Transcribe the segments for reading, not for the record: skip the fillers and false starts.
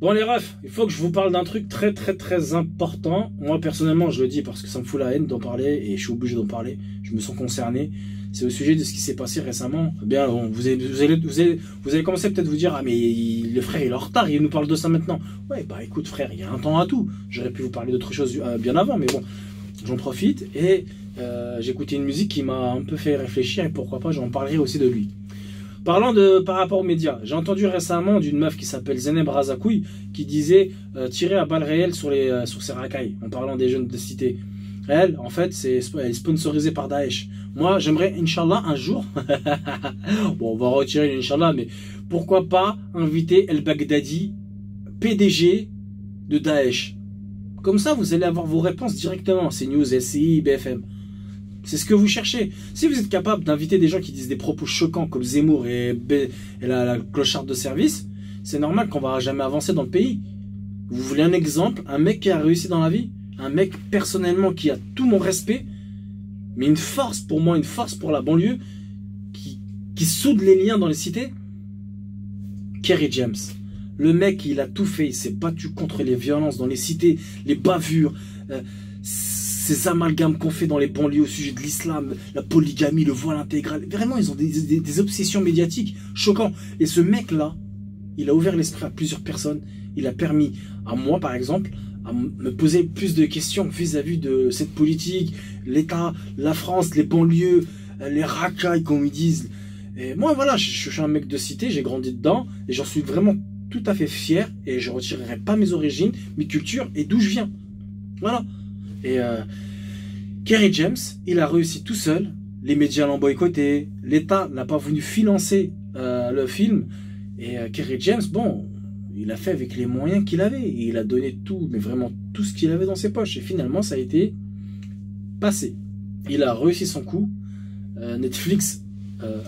Bon les refs, il faut que je vous parle d'un truc très important. Moi personnellement je le dis parce que ça me fout la haine d'en parler et je suis obligé d'en parler. Je me sens concerné. C'est au sujet de ce qui s'est passé récemment. Eh bien, vous allez commencer peut-être vous dire, ah mais le frère il est en retard, il nous parle de ça maintenant. Ouais bah écoute frère, il y a un temps à tout. J'aurais pu vous parler d'autre chose bien avant, mais bon, j'en profite et j'ai écouté une musique qui m'a un peu fait réfléchir et pourquoi pas j'en parlerai aussi de lui. Parlant de par rapport aux médias, j'ai entendu récemment d'une meuf qui s'appelle Zeneb Razakouille qui disait tirer à balles réelles sur ses racailles en parlant des jeunes de cité. Elle, en fait, elle est sponsorisée par Daesh. Moi, j'aimerais, Inch'Allah, un jour, bon, on va retirer l'Inch'Allah, mais pourquoi pas inviter El Baghdadi, PDG de Daesh. Comme ça, vous allez avoir vos réponses directement. CNews, LCI, BFM. C'est ce que vous cherchez. Si vous êtes capable d'inviter des gens qui disent des propos choquants comme Zemmour et la clocharde de service, c'est normal qu'on va jamais avancer dans le pays. Vous voulez un exemple? Un mec qui a réussi dans la vie? Un mec, personnellement, qui a tout mon respect, mais une force pour moi, une force pour la banlieue, qui soude les liens dans les cités? Kerry James. Le mec, il a tout fait. Il s'est battu contre les violences dans les cités, les bavures, ces amalgames qu'on fait dans les banlieues au sujet de l'islam, la polygamie, le voile intégral. Vraiment, ils ont des obsessions médiatiques choquantes. Et ce mec-là, il a ouvert l'esprit à plusieurs personnes. Il a permis à moi, par exemple, à me poser plus de questions vis-à-vis de cette politique, l'État, la France, les banlieues, les racailles, comme ils disent. Et moi, voilà, je suis un mec de cité, j'ai grandi dedans, et j'en suis vraiment tout à fait fier, et je ne retirerai pas mes origines, mes cultures, et d'où je viens. Voilà. Et Kerry James, il a réussi tout seul, les médias l'ont boycotté, l'État n'a pas voulu financer le film, et Kerry James, bon, il a fait avec les moyens qu'il avait, et il a donné tout, mais vraiment tout ce qu'il avait dans ses poches, et finalement ça a été passé. Il a réussi son coup, Netflix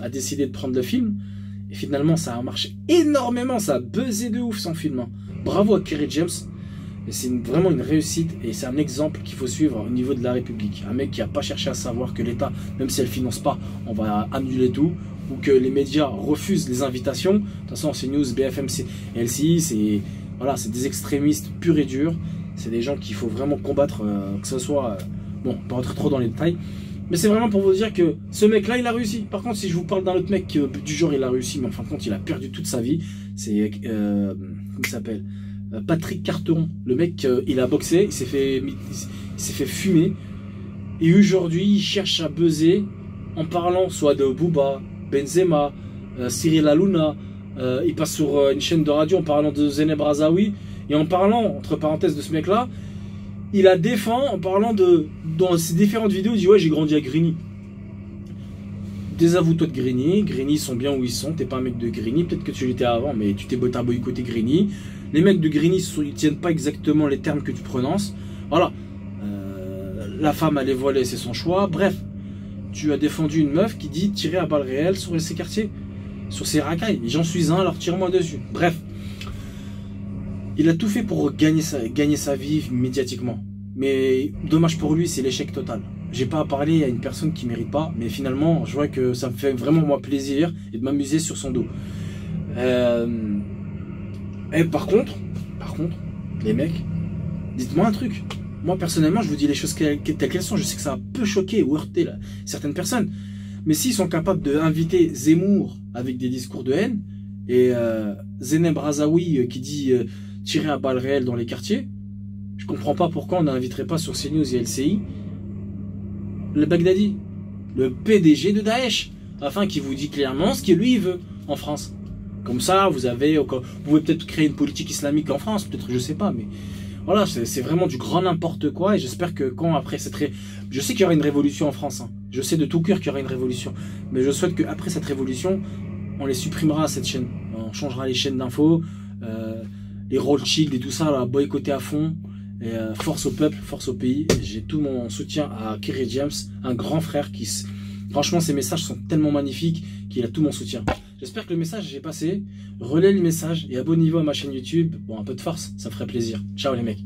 a décidé de prendre le film, et finalement ça a marché énormément, ça a buzzé de ouf son film. Hein. Bravo à Kerry James, c'est vraiment une réussite, et c'est un exemple qu'il faut suivre au niveau de la République. Un mec qui n'a pas cherché à savoir que l'État, même si elle ne finance pas, on va annuler tout, ou que les médias refusent les invitations. De toute façon, CNews, BFM, LCI, c'est voilà, des extrémistes purs et durs. C'est des gens qu'il faut vraiment combattre, que ce soit... bon, pas rentrer trop dans les détails. Mais c'est vraiment pour vous dire que ce mec-là, il a réussi. Par contre, si je vous parle d'un autre mec du genre, il a réussi, mais en fin de compte, il a perdu toute sa vie. C'est... comment il s'appelle? Patrick Carteron. Le mec, il a boxé, il s'est fait fumer. Et aujourd'hui, il cherche à buzzer en parlant soit de Booba, Benzema, Cyril Hanouna, il passe sur une chaîne de radio en parlant de Zeneb Razaoui, et en parlant, entre parenthèses, de ce mec-là, il la défend en parlant dans ses différentes vidéos, il dit ouais j'ai grandi à Grigny. Désavoue-toi de Grigny, Grigny sont bien où ils sont, t'es pas un mec de Grigny, peut-être que tu l'étais avant, mais tu t'es boycotté Grigny. Les mecs de Grigny, ils tiennent pas exactement les termes que tu prononces. Voilà, la femme elle est voilée, c'est son choix, bref. Tu as défendu une meuf qui dit tirer à balles réelles sur ses quartiers, sur ses racailles. J'en suis un, alors tire-moi dessus. Bref, il a tout fait pour gagner sa vie médiatiquement. Mais dommage pour lui, c'est l'échec total. J'ai pas à parler à une personne qui mérite pas, mais finalement, je vois que ça me fait vraiment moi plaisir et de m'amuser sur son dos. Et par contre, les mecs, dites-moi un truc. Moi, personnellement, je vous dis les choses telles qu'elles sont. Je sais que ça a peu choqué ou heurté là, certaines personnes. Mais s'ils sont capables d'inviter Zemmour avec des discours de haine et Zeneb Razaoui qui dit tirer à balles réelles dans les quartiers, je comprends pas pourquoi on n'inviterait pas sur CNews et LCI le Baghdadi, le PDG de Daesh, afin qu'il vous dise clairement ce que lui il veut en France. Comme ça, vous pouvez peut-être créer une politique islamique en France, peut-être, je sais pas, mais... Voilà, c'est vraiment du grand n'importe quoi, et j'espère que quand après cette... Je sais qu'il y aura une révolution en France, hein. Je sais de tout cœur qu'il y aura une révolution, mais je souhaite qu'après cette révolution, on les supprimera à cette chaîne. On changera les chaînes d'infos, les Rothschild et tout ça, là, boycotter à fond, et force au peuple, force au pays. J'ai tout mon soutien à Kerry James, un grand frère qui... Franchement, ses messages sont tellement magnifiques qu'il a tout mon soutien. J'espère que le message est passé. Relais le message et abonnez-vous à ma chaîne YouTube. Bon, un peu de force, ça me ferait plaisir. Ciao les mecs.